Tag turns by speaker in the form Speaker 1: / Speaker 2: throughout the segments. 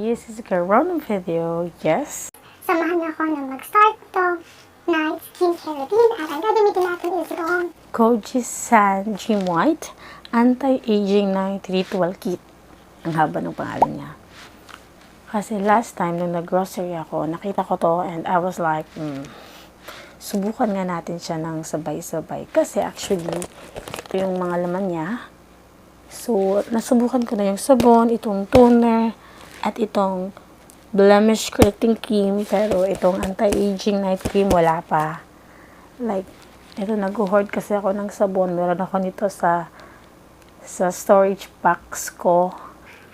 Speaker 1: this is a random video, yes.
Speaker 2: Samahan niyo ako na mag-start itong night skincare routine at ang gagamitin natin is itong
Speaker 1: Kojie San Dream White Anti-Aging Night Ritual Kit. Ang haba ng pangalan niya. Kasi last time nung nag-grocery ako, nakita ko to and I was like, subukan nga natin siya ng sabay-sabay. Kasi actually, ito yung mga laman niya. So, nasubukan ko na yung sabon, itong toner, at itong blemish correcting cream. Pero itong anti-aging night cream, wala pa. Like, ito nag-hoard kasi ako ng sabon. Meron ako nito sa storage box ko.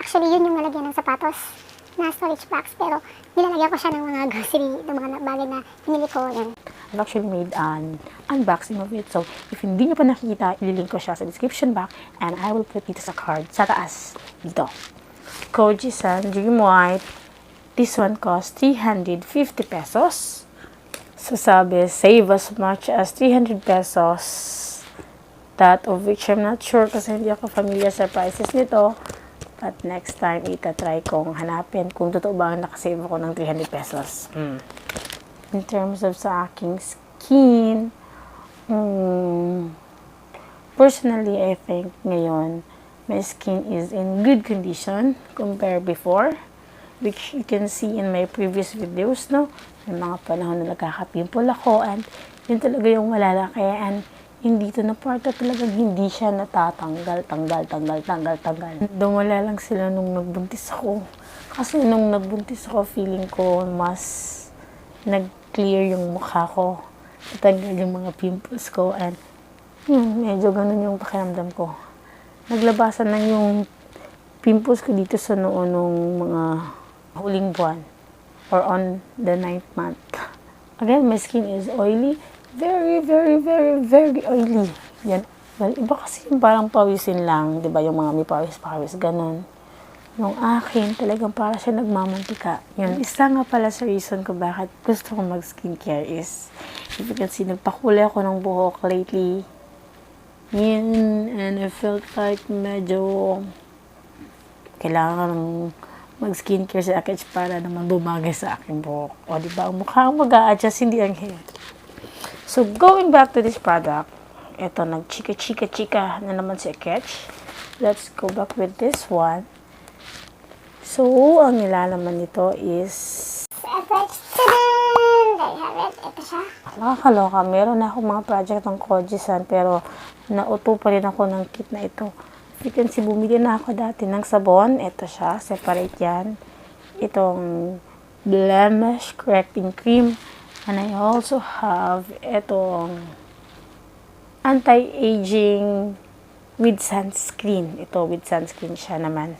Speaker 2: actually yun yung nalagyan ng sapatos na storage box, pero nilalagyan ko siya ng mga grocery, ng mga bagay na pinili ko. Yan.
Speaker 1: I've actually made an unboxing of it. So, if hindi nyo pa nakikita, ililink ko siya sa description box and I will put dito sa card sa taas. Dito. Kojie San Dream White. This one costs 350 pesos. So, sabi, save as much as 300 pesos. That of which I'm not sure kasi hindi ako familiar sa prices nito. But next time, itatry kong hanapin kung totoo ba nakasave ako ng 300 pesos. In terms of sa aking skin, personally, I think ngayon, my skin is in good condition compared before, which you can see in my previous videos, no? May mga panahon na nagkakapimple ako, and yun talaga yung malalaki, and hindi to na part talagang hindi siya natatanggal, tanggal. Dumala lang sila nung nagbuntis ako. Kasi nung nagbuntis ako, feeling ko mas nag-clear yung mukha ko. Natanggal yung mga pimples ko, and medyo ganun yung pakiramdam ko. Naglabasan na yung pimples ko dito sa noon nung mga huling buwan or on the 9th month. Again, my skin is oily. Very oily. Yan. Well, iba kasi yung parang pawisin lang. Diba? Yung mga may pawis, ganun. Yung akin, talagang para siya nagmamantika. Yun. Isa nga pala sa reason ko bakit gusto ko mag-skincare is, if you can see, nagpakulay ako ng buhok lately. Yun. And I felt like medyo kailangan ng mag-skincare sa akin para naman bumagay sa aking buhok. O diba? Ang mukha ang mag-a-adjust, hindi ang hair. So, going back to this product, ito, nag-chika na naman si Ketch. Let's go back with this one. So, ang nilalaman nito is...
Speaker 2: Tadaan! There you have it. Ito siya.
Speaker 1: Nakakaloka. Meron na akong mga project ng Kojie San, pero nauto pa rin ako ng kit na ito. If you can see, bumili na ako dati ng sabon. Ito siya. Separate yan. Itong blemish correcting cream. And I also have itong anti-aging with sunscreen. Ito, with sunscreen siya naman.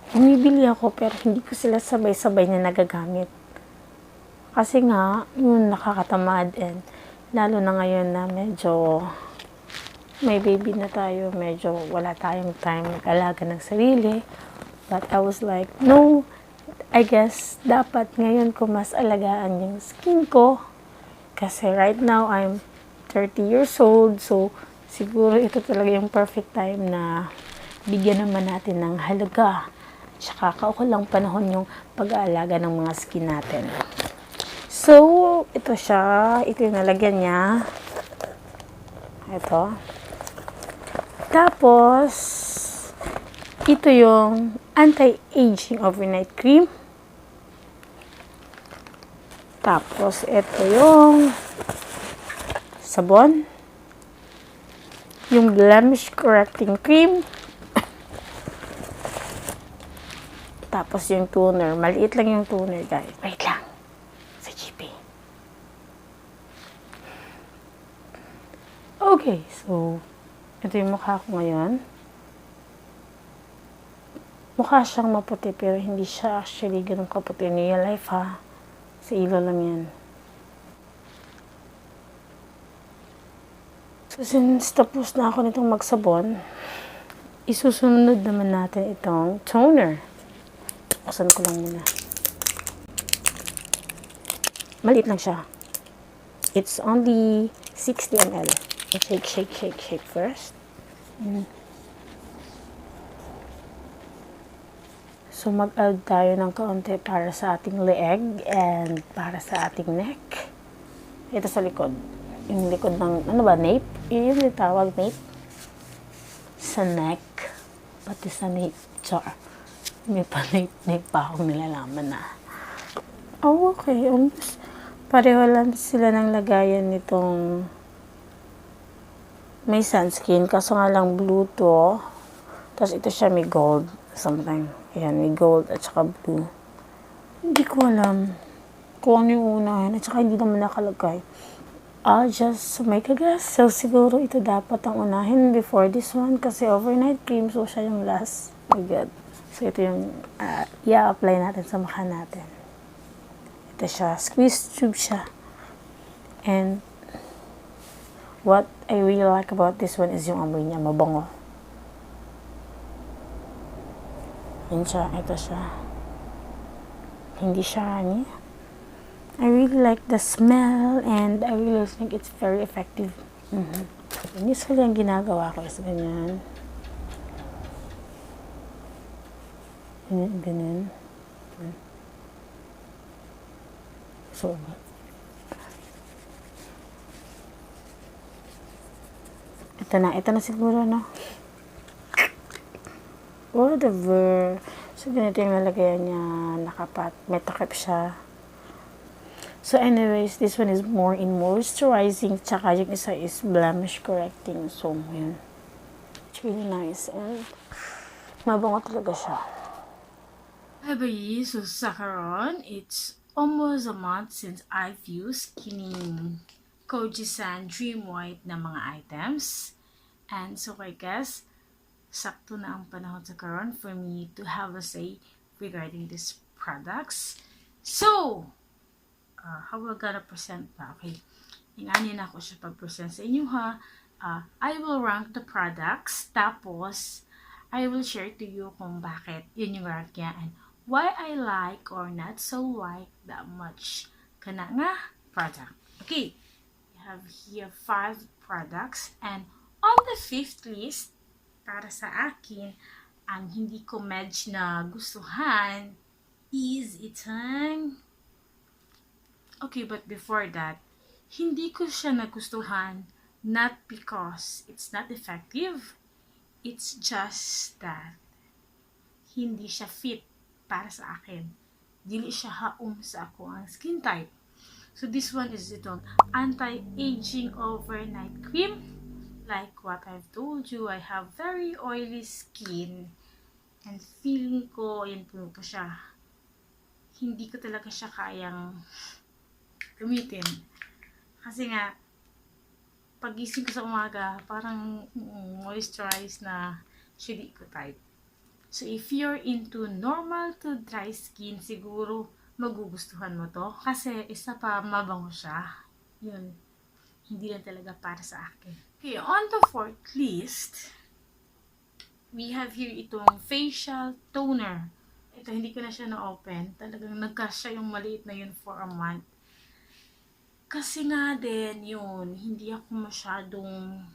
Speaker 1: Bumibili ako pero hindi ko sila sabay-sabay na nagagamit. Kasi nga, yun, nakakatamad. And lalo na ngayon na medyo may baby na tayo, medyo wala tayong time mag-alaga ng sarili. But I was like, no, I guess, dapat ngayon ko mas alagaan yung skin ko. Kasi right now, I'm 30 years old. So, siguro ito talaga yung perfect time na bigyan naman natin ng halaga. Tsaka kaukulang panahon yung pag-aalaga ng mga skin natin. So, ito siya. Ito yung nalagyan niya. Ito. Tapos, ito yung anti-aging overnight cream. Tapos, ito yung sabon. Yung blemish correcting cream. Tapos, yung toner. Maliit lang yung toner, guys. Wait lang. Sa GP. Okay, so, ito yung mukha ko ngayon. Mukha siyang maputi, pero hindi siya actually ganun kaputi in real life, ha. Sa ilo lang yan. So, since tapos na ako nitong magsabon, isusunod naman natin itong toner. Buksan ko lang muna. Maliit lang siya. It's only 60 ml. Shake first. So, mag-add tayo ng kaunti para sa ating leeg and para sa ating neck. Ito sa likod. Yung likod ng, ano ba, nape? Yun yung tawag, nape. Sa neck. Pati sa nape. Char. May pa-nape pa akong nilalaman na. Oh, okay. Almost pareho lang sila ng lagayan nitong may sunscreen. Kaso nga lang blue to. Tapos ito siya may gold. Something. Ayan, may gold at saka blue. Hindi ko alam kung ano yung unahin. At saka hindi naman nakalagay. I'll just make a guess. So, siguro ito dapat ang unahin before this one. Kasi overnight cream. So, siya yung last. Oh my God. So, ito yung i-apply natin sa mukha natin. Ito siya. Squeeze tube siya. And what I really like about this one is yung amoy niya. Mabango. Yan siya. Ito siya. Hindi siya honey. I really like the smell and I really think it's very effective. Usually ang ginagawa ko is ganyan. Ganyan. So, ito na siguro, no? Whatever. So, ganito yung nalagayan niya. May takip siya. So, anyways, this one is more in moisturizing. Tsaka yung isa is blemish correcting. So, yun. It's really nice. And, mabango talaga siya. Hi, bayi. So, sa karon, it's almost a month since I've used kining Kojie San Dream White na mga items. And so, I guess, sakto na ang panahon sa karon for me to have a say regarding these products. So, how we gonna present ba? Okay. Inganin ako siya pag-present sa inyo ha. I will rank the products. Tapos, I will share to you kung bakit yun yung rank niya and why I like or not so like that much kana nga product. Okay. We have here 5 products and on the 5th list, para sa akin, ang hindi ko medj na gustuhan is itang... Okay, but before that, hindi ko siya nagustuhan not because it's not effective. It's just that hindi siya fit para sa akin. Dili siya haum sa ako ang skin type. So this one is itong anti-aging overnight cream. Like what I've told you, I have very oily skin. And feeling ko, yun po siya. Hindi ko talaga siya kayang gamitin. Kasi nga, pagising ko sa umaga, parang moisturized na shitty ko type. So, if you're into normal to dry skin, siguro magugustuhan mo to. Kasi isa pa, mabango siya. Yun. Hindi lang talaga para sa akin. Okay, on the 4th list, we have here itong facial toner. Ito, hindi ko na siya na-open. Talagang nagkasya yung maliit na yun for a month. Kasi nga din, yun, hindi ako masyadong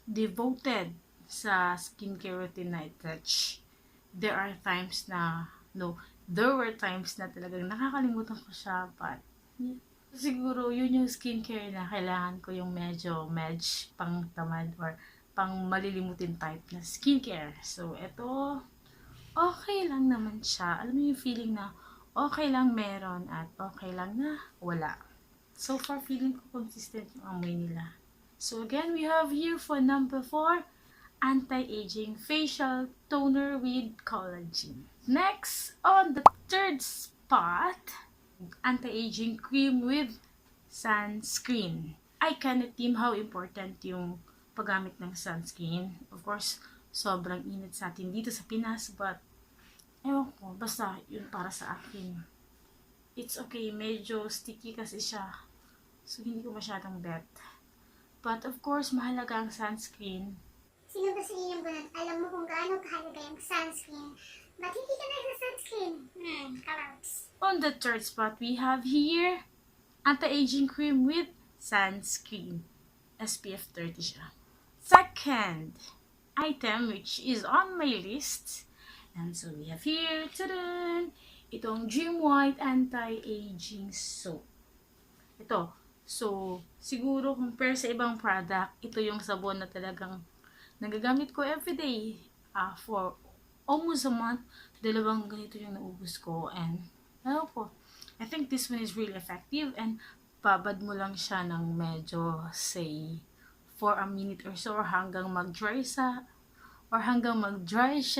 Speaker 1: devoted sa skincare routine na i-touch. There were times na talagang nakakalimutan ko siya, but siguro yun yung skincare na kailangan ko yung medyo pang tamad or pang malilimutin type na skincare. So, ito, okay lang naman siya. Alam mo yung feeling na okay lang meron at okay lang na wala. So far, feeling ko consistent yung amoy nila. So again, we have here for number 4, anti-aging facial toner with collagen. Next, on the 3rd spot, anti-aging cream with sunscreen. I cannot deem how important yung paggamit ng sunscreen. Of course, sobrang init sa atin dito sa Pinas, but ewan ko, basta yun para sa akin. It's okay, medyo sticky kasi siya. So, hindi ko masyadong bet. But of course, mahalaga ang sunscreen.
Speaker 2: Sino ba sige yung bunat? Alam mo kung gaano kahalaga yung sunscreen. Ba't hindi ka na sa sunscreen? Clouds.
Speaker 1: On the 3rd spot, we have here anti-aging cream with sunscreen. SPF 30 siya. Second item, which is on my list, And so we have here, tadan! Itong Dream White Anti-Aging Soap. Ito. So, siguro compare sa ibang product, ito yung sabon na talagang nagagamit ko everyday. For almost a month, dalawang ganito yung naubos ko. And, ano po, I think this one is really effective. And, babad mo lang siya ng medyo, say, for a minute or so, or hanggang mag-dry siya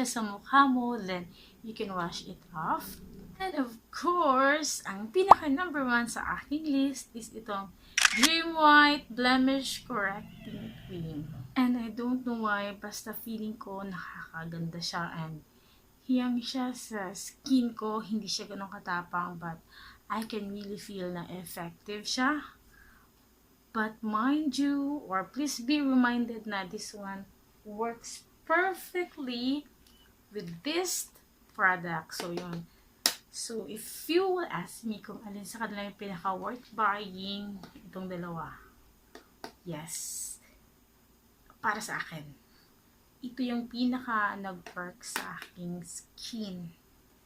Speaker 1: sa mukha mo, then you can wash it off. And of course, ang pinaka number 1 sa aking list is itong Dream White Blemish Correcting Cream. And I don't know why, basta feeling ko nakakaganda siya and hiyang siya sa skin ko. Hindi siya ganun katapang, but I can really feel na effective siya. But mind you, or please be reminded na this one works perfectly with this product. So, yun. So, if you will ask me kung alin sa kanila yung pinaka-worth buying, itong dalawa. Yes. Para sa akin. Ito yung pinaka-nag-work sa aking skin.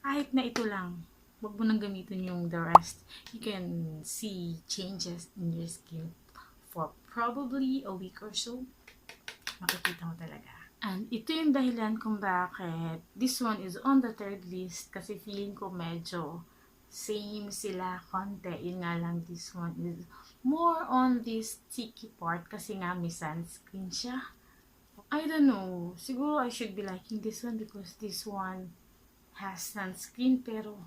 Speaker 1: Kahit na ito lang. Huwag mo nang gamitin yung the rest. You can see changes in your skin for probably a week or so. Makikita mo talaga. And ito yung dahilan kung bakit this one is on the 3rd list kasi feeling ko medyo same sila konti. Yun nga lang, this one is more on this sticky part kasi nga may sunscreen siya. I don't know. Siguro I should be liking this one because this one has sunscreen pero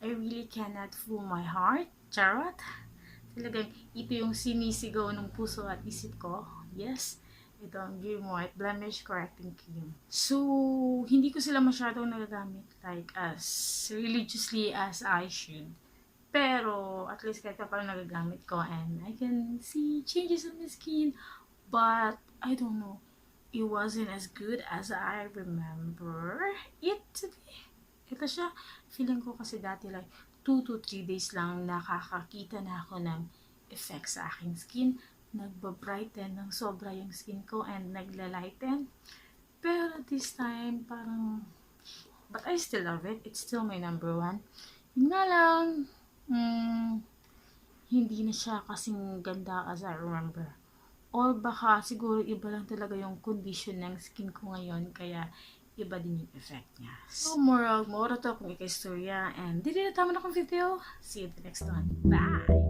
Speaker 1: I really cannot fool my heart. Charot. Talagang ito yung sinisigaw ng puso at isip ko. Yes. Ito ang Dream White Blemish Correcting Cream. So, hindi ko sila masyadong nagagamit like as religiously as I should. Pero, at least kahit pa nagagamit ko and I can see changes on my skin. But, I don't know. It wasn't as good as I remember it to be. Ito siya. Feeling ko kasi dati like 2 to 3 days lang nakakakita na ako ng effect sa aking skin. Nagbabrighten ng sobra yung skin ko and naglalighten. Pero this time, parang, but I still love it. It's still my number 1. Yun nga lang, hindi na siya kasing ganda as I remember. Or baka siguro iba lang talaga yung condition ng skin ko ngayon, kaya iba din yung effect niya. So, moral to kung ikaw istorya. And dito na tama na akong video. See you in the next one. Bye!